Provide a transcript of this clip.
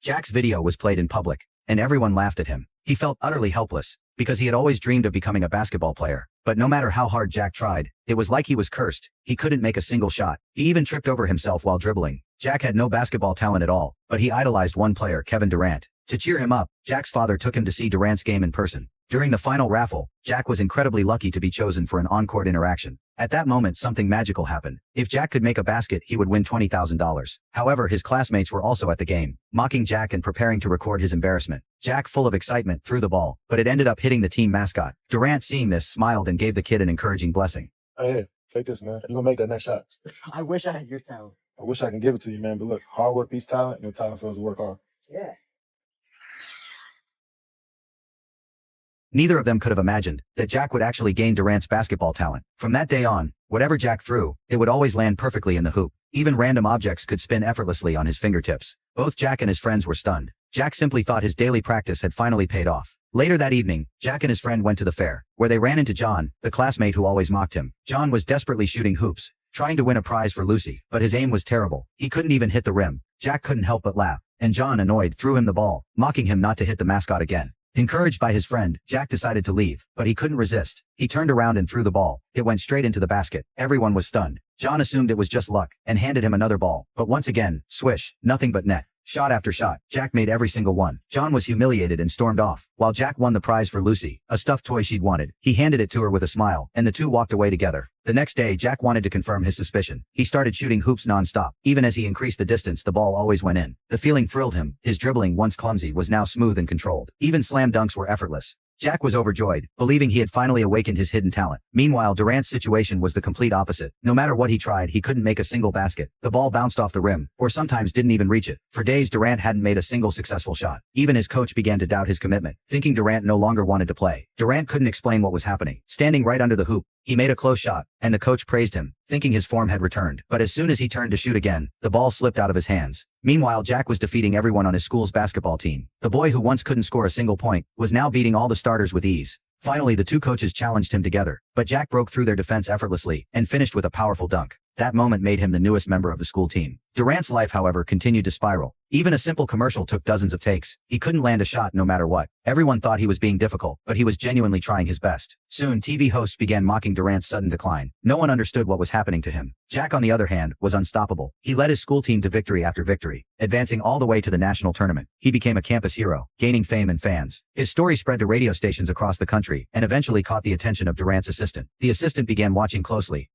Jack's video was played in public, and everyone laughed at him. He felt utterly helpless, because he had always dreamed of becoming a basketball player. But no matter how hard Jack tried, it was like he was cursed. He couldn't make a single shot. He even tripped over himself while dribbling. Jack had no basketball talent at all, but he idolized one player, Kevin Durant. To cheer him up, Jack's father took him to see Durant's game in person. During the final raffle, Jack was incredibly lucky to be chosen for an on-court interaction. At that moment, something magical happened. If Jack could make a basket, he would win $20,000. However, his classmates were also at the game, mocking Jack and preparing to record his embarrassment. Jack, full of excitement, threw the ball, but it ended up hitting the team mascot. Durant, seeing this, smiled and gave the kid an encouraging blessing. Hey, take this, man. You're gonna make that next shot. I wish I had your talent. I wish I can give it to you, man. But look, hard work beats talent, and talent fails to work hard. Yeah. Neither of them could have imagined that Jack would actually gain Durant's basketball talent. From that day on, whatever Jack threw, it would always land perfectly in the hoop. Even random objects could spin effortlessly on his fingertips. Both Jack and his friends were stunned. Jack simply thought his daily practice had finally paid off. Later that evening, Jack and his friend went to the fair, where they ran into John, the classmate who always mocked him. John was desperately shooting hoops, trying to win a prize for Lucy, but his aim was terrible. He couldn't even hit the rim. Jack couldn't help but laugh, and John, annoyed, threw him the ball, mocking him not to hit the mascot again. Encouraged by his friend, Jack decided to leave, but he couldn't resist. He turned around and threw the ball. It went straight into the basket. Everyone was stunned. John assumed it was just luck, and handed him another ball. But once again, swish, nothing but net. Shot after shot, Jack made every single one. John was humiliated and stormed off, while Jack won the prize for Lucy, a stuffed toy she'd wanted. He handed it to her with a smile, and the two walked away together. The next day, Jack wanted to confirm his suspicion. He started shooting hoops non-stop. Even as he increased the distance, the ball always went in. The feeling thrilled him. His dribbling, once clumsy, was now smooth and controlled. Even slam dunks were effortless. Jack was overjoyed, believing he had finally awakened his hidden talent. Meanwhile, Durant's situation was the complete opposite. No matter what he tried, he couldn't make a single basket. The ball bounced off the rim, or sometimes didn't even reach it. For days, Durant hadn't made a single successful shot. Even his coach began to doubt his commitment, thinking Durant no longer wanted to play. Durant couldn't explain what was happening. Standing right under the hoop, he made a close shot, and the coach praised him, thinking his form had returned. But as soon as he turned to shoot again, the ball slipped out of his hands. Meanwhile, Jack was defeating everyone on his school's basketball team. The boy who once couldn't score a single point was now beating all the starters with ease. Finally, the two coaches challenged him together, but Jack broke through their defense effortlessly and finished with a powerful dunk. That moment made him the newest member of the school team. Durant's life, however, continued to spiral. Even a simple commercial took dozens of takes. He couldn't land a shot no matter what. Everyone thought he was being difficult, but he was genuinely trying his best. Soon, TV hosts began mocking Durant's sudden decline. No one understood what was happening to him. Jack, on the other hand, was unstoppable. He led his school team to victory after victory, advancing all the way to the national tournament. He became a campus hero, gaining fame and fans. His story spread to radio stations across the country and eventually caught the attention of Durant's assistant. The assistant began watching closely,